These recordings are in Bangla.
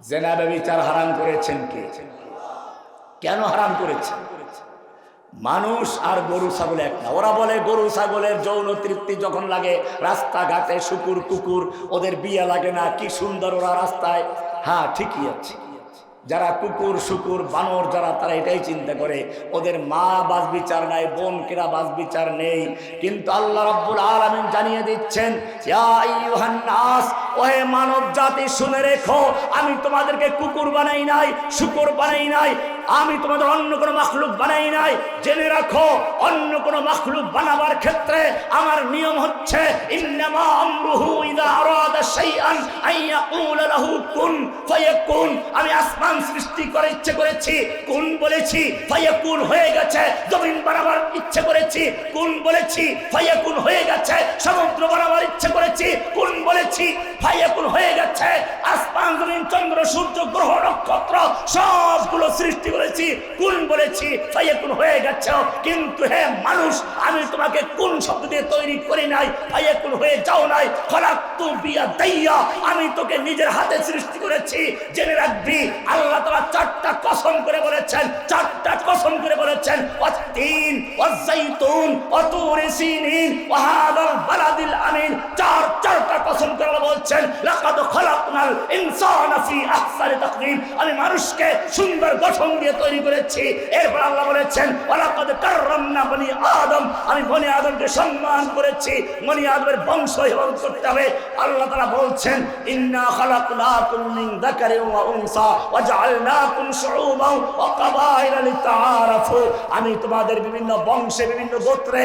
জেনা ব্যভিচার হারাম করেছেন কে? কেন হারাম করেছেন? মানুষ আর গরু ছাগল এক না। ওরা বলে গরু ছাগলের যৌন তৃপ্তি যখন লাগে রাস্তাঘাটে, শুকুর কুকুর, ওদের বিয়ে লাগে না, কি সুন্দর ওরা রাস্তায়। হ্যাঁ, ঠিকই আছে। যারা কুকুর শুকুর বানর যারা, তারা এটাই চিন্তা করে ওদের মা বাস বিচার নাই, বোন কেরা বাস বিচার নেই। কিন্তু আল্লাহ রাব্বুল আলামিন জানিয়ে দিচ্ছেন, ইয়া আইয়ুহান নাস, ওহে মানব জাতি শুনে রেখো, আমি তোমাদেরকে কুকুর বানাই নাই, শুকুর বানাই নাই, আমি তোমাদের অন্য কোনো মাখলুক বানাই নাই। জেনে রাখো, অন্য কোনো মাখলুক বানাবার ক্ষেত্রে আমার নিয়ম হচ্ছে ইন্নামা আমরুহু ইযা আরাদা শাইআন আইয়াকুলা লাহু কুন ফায়াকুন। আমি আসমান সৃষ্টি করে ইচ্ছে করেছি, কুন বলেছি, ফায়াকুন হয়ে গেছে। জমিন বানাবার ইচ্ছে করেছি, কুন বলেছি, ফায়াকুন হয়ে গেছে। সমুদ্র বানাবার ইচ্ছে করেছি, কুন বলেছি, ফায়াকুন হয়ে গেছে। আসমান, জমিন, চন্দ্র, সূর্য, গ্রহ, নক্ষত্র সবগুলো সৃষ্টি করেছি, কুন বলেছি, ফায়াকুন হয়ে গেছে। কিন্তু হে মানুষ, আমি তোমাকে কোন শব্দ দিয়ে তৈরি করি নাই, ফায়াকুন হয়ে যাও নাই। খলাকতু বিয়াদাইয়া, আমি তোকে নিজের হাতে সৃষ্টি করেছি। জেনে রাখবি, আল্লাহ তাআলা চারটা কসম করে বলেছেন, চারটা কসম করে বলেছেন, ওয়াত-তিন ওয়াজ-যাইতুন ওয়া তুরি সিনিন ওয়া হাদাল বালাদিল আমিন। চারটা কসম করে বলছেন, লাকাদ খালাকনাল ইনসানা ফি আহসানি তাকওয়িম, আমি মানুষকে সুন্দর গঠন দিয়ে তৈরি করেছি। এরপর আল্লাহ বলেছেন, ওয়ালাকাদ কাররামনা বনি আদম, আমি বনি আদমকে সম্মান করেছি। বনি আদমের বংশ হেফাজত করতে হবে। আল্লাহ তাআলা বলছেন, ইন্না খালাকনাকুম মিন যাকারিন ওয়া উনসা ওয়া জাআলনাকুম শুউবান ওয়া কাবাইলা লিতাআরাফু, আমি তোমাদের বিভিন্ন বংশে, বিভিন্ন গোত্রে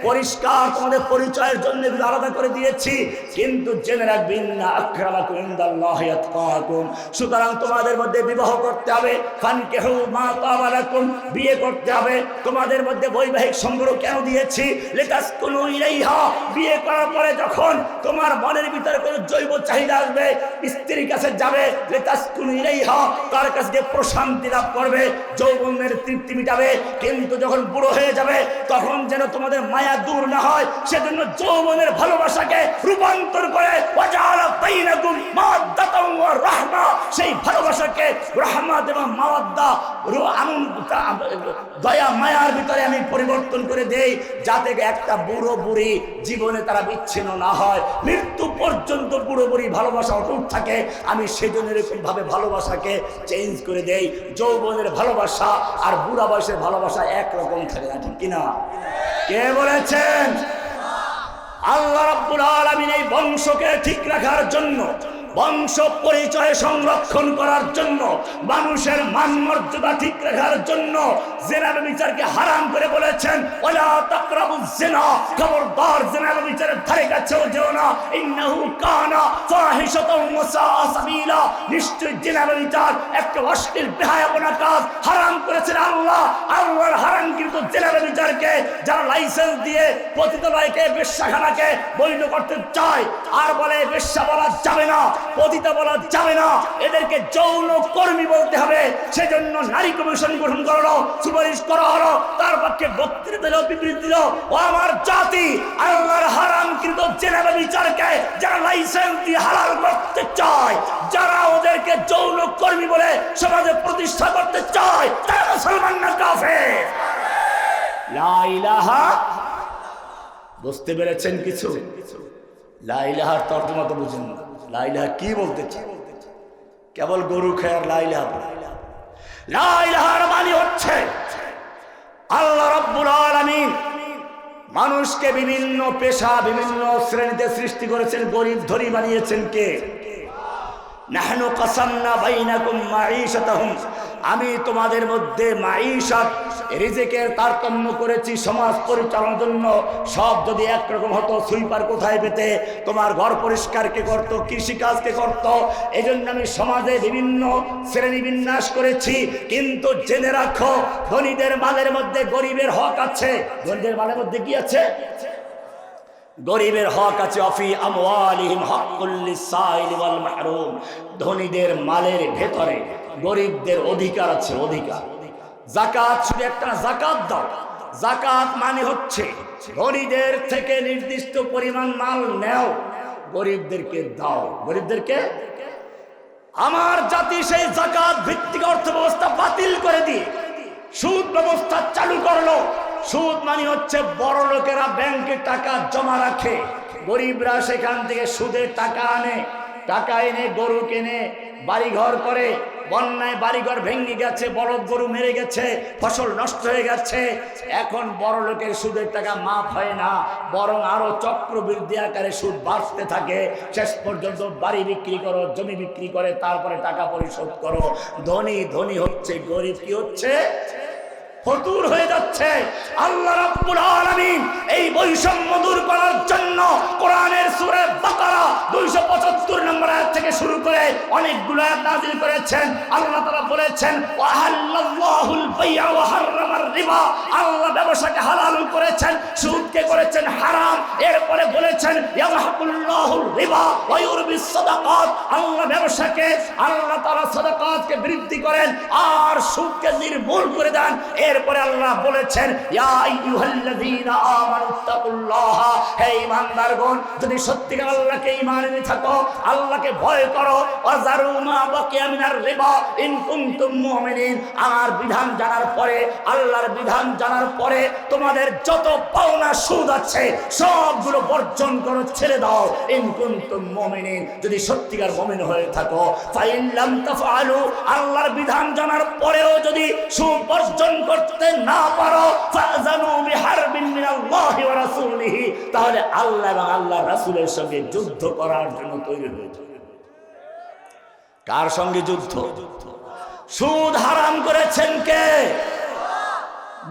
পরিষ্কার তোমাদের পরিচয়ের জন্য আলাদা করে দিয়েছি। কিন্তু জেনে রাখবেন, ইন্না আকরামাকুম ইনদাল্লাহি আতকাকুম, সুতরাং তোমাদের মধ্যে বিবাহ করতে হবে। ফানকিহু মা তাবা লাকুম, বিয়ে করতে হবে। তোমাদের মধ্যে বৈবাহিক সম্পর্ক কেন দিয়েছি? লিতাসকুনু ইলাইহা, বিয়ে করার পরে যখন তোমার মনের ভিতরে কোনো জৈব চাহিদা আসবে, স্ত্রীর কাছে যাবে, লিতাসকুনু ইলাইহা, তার কাছে যে প্রশান্তি লাভ করবে, যৌবনের তৃপ্তি মিটাবে। কিন্তু যখন বুড়ো হয়ে যাবে, তখন যেন তোমাদের মায়া দূর না হয়, সেজন্য যৌবনের ভালোবাসাকে রূপান্তর করে ওয়াজাআলা বাইনাকুম মাওয়াদ্দাতাও ওয়া রাহমা, সেই ভালোবাসাকে রাহমাত এবং মাওয়াদ্দা, দয়া মায়ার ভিতরে আমি পরিবর্তন করে দেই, যাতে একটা বুড়ো বুড়ি জীবনে তারা বিচ্ছিন্ন না হয়, মৃত্যু পর্যন্ত বুড়ো বুড়ি ভালোবাসা অটুট থাকে। আমি সেজন্য এরকম ভাবে ভালোবাসাকে চেঞ্জ করে দেই। যৌবনের ভালোবাসা আর বুড়া বয়সের ভালোবাসা একরকম থাকে না, ঠিক কিনা? কে বলেছেন? আল্লাহ রাব্বুল আলামিন এই বংশকে ঠিক রাখার জন্য, বংশ পরিচয় সংরক্ষণ করার জন্য, মানুষের মান মর্যাদা ঠিক রাখার জন্য জিনা ব্যভিচারকে হারাম করে বলেছেন, ওয়ালা তাকরাবুজ জিনা, খবরদার জিনা ব্যভিচারের ধারে কাছেও যেও না। ইন্নাহু কানা ফাহিশাতাও ওয়া সাআ সাবিলা, নিশ্চয়ই জিনা ব্যভিচার একটা অশ্লীল বেহায়াপনা কাজ। হারাম করেছেন আল্লাহ। আল্লাহর হারামকৃত জিনা ব্যভিচারকে যারা লাইসেন্স দিয়ে পতিতালয়কে, বেশ্যাখানাকে বৈধ করতে চায় আর বলে বেশ্যা বলা যাবে না, পতিতা বলা যাবে না, এদেরকে যৌন কর্মী বলতে হবে, সেজন্য নারী কমিশন গঠন করলো, সুপারিশ করা হলো, তার পক্ষে বক্তৃতা দিল, বিবৃতি দিল। ও আমার জাতি, আল্লাহর হারামকৃত জিনা ব্যভিচারকে যারা লাইসেন্স দিয়ে হালাল করতে চায়, যারা ওদেরকে যৌন কর্মী বলে সমাজে প্রতিষ্ঠা করতে চায়, তারা মুসলমান না কাফের? লা ইলাহা, বুঝতে পেরেছেন কিছু? লা ইলাহার তর্জমা তো বুঝেন না। লা ইলাহা কি বলতে চায়? কেবল গরু খেয়ে আর লা ইলাহা বলে। লা ইলাহার মানে হচ্ছে আল্লাহ রাব্বুল আলামিন মানুষকে বিভিন্ন পেশা, বিভিন্ন শ্রেণীতে সৃষ্টি করেছেন। গরিব ধনী বানিয়েছেন কে? নাহনু কাসামনা বাইনাকুম মাঈশাতাহুম, আমি তোমাদের মধ্যে মাঈশাত, রিজিকের তারতম্য করেছি সমাজ পরিচালনার জন্য। সব যদি একরকম হতো, সুইপার কোথায় পেতে, তোমার ঘর পরিষ্কার কে করত, কৃষিকাজ কে করত, এই জন্য আমি সমাজে বিভিন্ন শ্রেণী বিন্যাস করেছি। কিন্তু জেনে রাখো, ধনীদের মালের মধ্যে গরিবের হক আছে। ধনীদের মালের মধ্যে কি আছে? গরিবের হক আছে। অফি আমওয়ালিহিম হাক্কুল লিসাইলি ওয়াল মাহরুম, ধনীদের মালের ভেতরে গরিবদের অধিকার আছে, অধিকার। যাকাত শুধু একটা না, যাকাত দাও। যাকাত মানে হচ্ছে ধনীদের থেকে নির্দিষ্ট পরিমাণ মাল নেও, গরিবদেরকে দাও। গরিবদেরকে আমার জাতি সেই যাকাত ভিত্তিক অর্থ ব্যবস্থা বাতিল করে দিয়ে সুদ ব্যবস্থা চালু করলো। সুদ মানে হচ্ছে বড় লোকেরা ব্যাংকে টাকা জমা রাখে, গরিবরা সেখান থেকে সুদের টাকা আনে, টাকা এনে গরু কেনে, বাড়িঘর করে। বন্যায় বাড়িঘর ভেঙে গেছে, বলদ গরু মেরে গেছে, ফসল নষ্ট হয়ে গেছে। এখন বড় লোকের সুদের টাকা মাফ হয় না, বরং আরো চক্রবৃদ্ধি আকারে সুদ বাড়তে থাকে। শেষ পর্যন্ত বাড়ি বিক্রি করো, জমি বিক্রি করে তারপরে টাকা পরিশোধ করো। ধনী ধনী হচ্ছে, গরিব কি হচ্ছে? ফতুর হয়ে যাচ্ছে। আল্লাহ রাব্বুল আলামিন এই বৈষম্য দূর করার জন্য কোরআনের সূরা বাকারা 275 নম্বর আয়াত থেকে শুরু করে অনেকগুলো আয়াত নাযিল করেছেন। আল্লাহ তাআলা বলেছেন ওয়াহাল্লাল্লাহুল বাই'a ওয়া হাররামার রিবা, আল্লাহ ব্যবসাকে হালাল করেছেন, সুদকে করেছেন হারাম। এরপরে বলেছেন ইয়ামহাকুল্লাহুর রিবা ওয়া ইউরবিস সাদাকাত, আল্লাহ ব্যবসাকে, আল্লাহ তাআলা সাদাকাতকে বৃদ্ধি করেন আর সুদকে নির্মূল করে দেন। এরপরে আল্লাহ বলেছেন ইয়া আইয়ুহাল্লাযীনা আমানুত্তাকুল্লাহা, হে ঈমানদারগণ যদি সত্যিকার আল্লাহকে ঈমান এনে থাকো, আল্লাহকে ভয় করো, ওয়াজারু মা বাকিয়া মিনার রিবা ইন কুনতুম মুমিনিন। আমার বিধান জানার পরে, আল্লাহর বিধান জানার পরে তোমাদের যত পাওনা সুদ আছে সবগুলো বর্জন করো, ছেড়ে দাও। ইন কুনতুম মুমিনিন, যদি সত্যিকার মুমিন হয়ে থাকো। ফাইন লাম তাফআলু, আল্লাহর বিধান জানার পরেও যদি সুদ বর্জন করতে না পারো, ফাযানু বিহারবিন মিনাল্লাহি ওয়া রাসূলিহি, তাহলে আল্লাহ এবং আল্লাহর রাসূলের সঙ্গে যুদ্ধ করার জন্য তৈরি হয়ে যাও। কার সঙ্গে যুদ্ধ? সুদ হারাম করেছেন কে?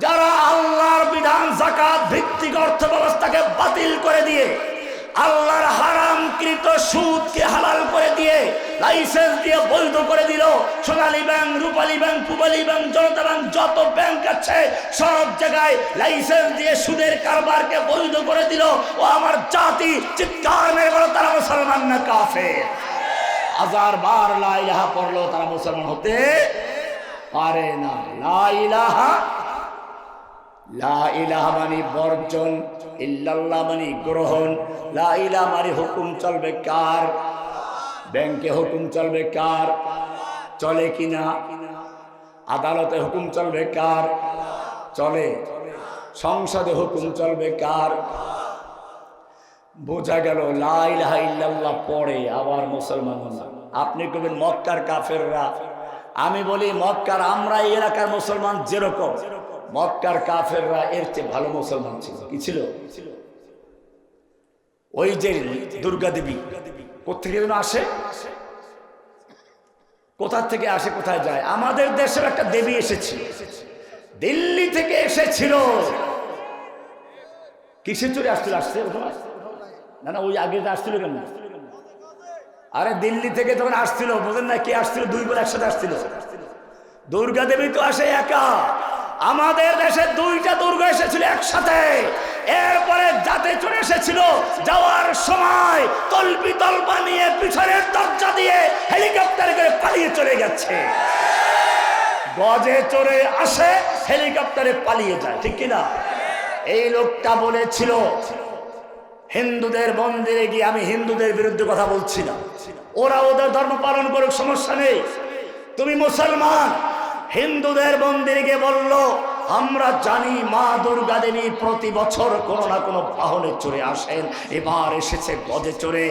যারা আল্লাহর বিধান যাকাত ভিত্তিক অর্থ ব্যবস্থাকে বাতিল করে দিয়ে, আল্লাহর হারামকৃত সুদকে হালাল করে দিয়ে, লাইসেন্স দিয়ে বৈধ করে দিল। সোনালী ব্যাংক, রূপালী ব্যাংক, পূবালী ব্যাংক, জনতা ব্যাংক, যত ব্যাংক আছে সব জায়গায় লাইসেন্স দিয়ে সুদের কারবারকে বৈধ করে দিল। ও আমার জাতি, চিৎকার মেরে বলো তারা মুসলমান না কাফের? হাজার বার লা ইলাহা পড়লেও তারা মুসলমান হতে পারে না। লা ইলাহা, লা ইলাহা মানে বর্জন, ইল্লাল্লাহ মানে গ্রহণ। লা ইলাহা মানে হুকুম চলবে কার? ব্যাংকে হুকুম চলবে কার? চলে কিনা? আদালতে হুকুম চলবে কার? চলে। সংসদে হুকুম চলবে কার? বোঝা গেল লা ইলাহা ইল্লাল্লাহ পড়ে আবার মুসলমান না। আপনি কবেন মক্কার কাফেররা, আমি বলি মক্কার, আমরা এই এলাকার মুসলমান যেরকম, মক্কার কাফেররা এর চেয়ে ভালো মুসলমান ছিল। কি ছিল? ওই যে দুর্গা দেবী কোথেকে যেন আসে, কোথা থেকে আসে কোথায় যায়, আমাদের দেশের একটা দেবী এসেছিল, দিল্লি থেকে এসেছিল। কিসের চলে আসছিল? আসছে না না, ওই আগে আসছিল কেন? আরে দিল্লি থেকে যখন আসছিল, বোঝেন না কে আসছিল? দুই বোন একসাথে আসছিল। দুর্গা দেবী তো আসে একা, আমাদের দেশে দুইটা দুর্গা এসেছিল একসাথে। এরপরে যাতে চলে এসেছিল, যাওয়ার সময় তলপি তলপা নিয়ে পিছনের দরজা দিয়ে হেলিকপ্টারে করে পালিয়ে চলে গেছে। গজে চড়ে আসে, হেলিকপ্টারে পালিয়ে যায়, ঠিক কিনা? এই লোকটা বলেছিল হিন্দুদের মন্দিরে গিয়ে, আমি হিন্দুদের বিরুদ্ধে কথা বলছি না, ওরা ওদের ধর্ম পালন করুক, সমস্যা নেই, তুমি মুসলমান। হিন্দুদের মন্দিরে গিয়ে বলল আমরা জানি মা দুর্গা দেবী প্রতি বছর কোনো না কোনো বাহনে চড়ে আসেন, এবার এসেছে গজে চড়ে।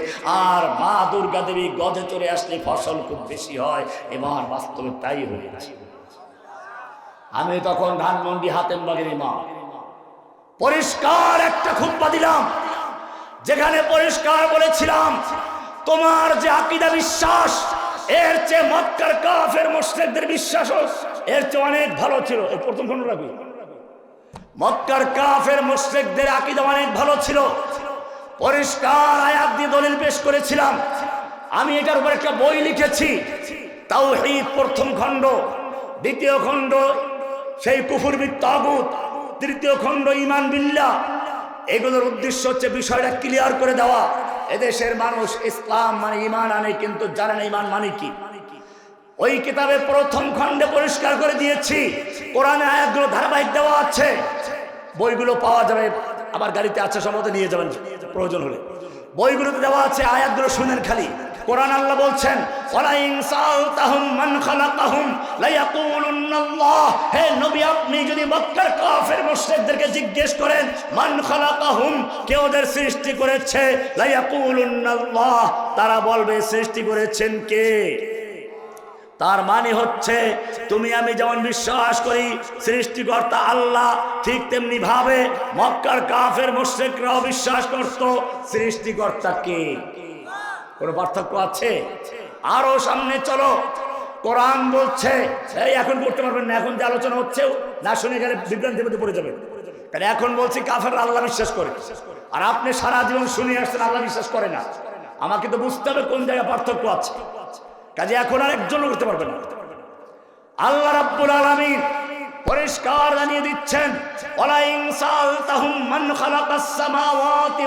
আর মা দুর্গা দেবী গজে চড়ে আসলে ফসল খুব বেশি হয়, এবার বাস্তবে তাই হয়েছে। আমি তখন ধানমন্ডি হাতেমবাগের ইমাম, পরিষ্কার একটা খুতবা দিলাম, যেখানে পরিষ্কার বলেছিলাম তোমার যে আকীদা বিশ্বাস, এর চেয়ে মক্কার কাফের মুশরিকদের বিশ্বাস এর চেয়ে অনেক ভালো ছিল। এই প্রথম খণ্ড রাখি, মক্কার কাফের মুশরিকদের আকীদা অনেক ভালো ছিল। পরিষ্কার আয়াত দিয়ে দলিল পেশ করেছিলাম। আমি এটার উপর একটা বই লিখেছি, তাওহীদ প্রথম খণ্ড, দ্বিতীয় খণ্ড সেই কুফর বিত তাগুত, তৃতীয় খণ্ড ঈমান বিল্লাহ। এগুলোর উদ্দেশ্য হচ্ছে বিষয়টা ক্লিয়ার করে দেওয়া। এদেশের মানুষ ইসলাম মানে ঈমান আনে, কিন্তু জানে না ঈমান মানে কি। ওই কিতাবে প্রথম খণ্ডে পরিষ্কার করে দিয়েছি, কোরআনে আয়াতগুলো ধারাবাহিক দেওয়া আছে, বইগুলো পাওয়া যাবে, আবার গাড়িতে আছে, সম্ভবত নিয়ে যাবেন প্রয়োজন হলে। বইগুলোতে দেওয়া আছে, আয়াতগুলো শুনেন খালি, কোরআন আল্লাহ বলছেন ওয়ালা ইন সালতাহুম মান খালাকাহুম লা ইয়াকুলুন্নাল্লাহ। হে নবী, আপনি যদি মক্কার কাফের মুশরিকদেরকে জিজ্ঞেস করেন মান খালাকাহুম, কে ওদের সৃষ্টি করেছে, লা ইয়াকুলুন্নাল্লাহ, তারা বলবে সৃষ্টি করেছেন কে। তার মানে হচ্ছে তুমি আমি যেমন বিশ্বাস করি সৃষ্টিকর্তা আল্লাহ, ঠিক তেমনি ভাবে মক্কার কাফের মুশরিকরাও বিশ্বাস করত সৃষ্টিকর্তা কে। কোনো পার্থক্য আছে? আরো সামনে চলো, কোরআন বলছে, এই এখন করতে পারবেন না, এখন যে আলোচনা হচ্ছে না শুনে গেলে বিভ্রান্তির মধ্যে পড়ে যাবেন। কারণ এখন বলছি কাফের আল্লাহ বিশ্বাস করে, আর আপনি সারা জীবন শুনে আসছেন আল্লাহ বিশ্বাস করে না। আমাকে তো বুঝতে হবে কোন জায়গায় পার্থক্য আছে। কাজে এখন আর একজনও করতে পারবে না। আল্লাহ রাব্বুল আলামিন পরিষ্কার জানিয়ে দিচ্ছেন ওয়ালা ইন সালতাহুম মান খালাকাস সামাওয়াতি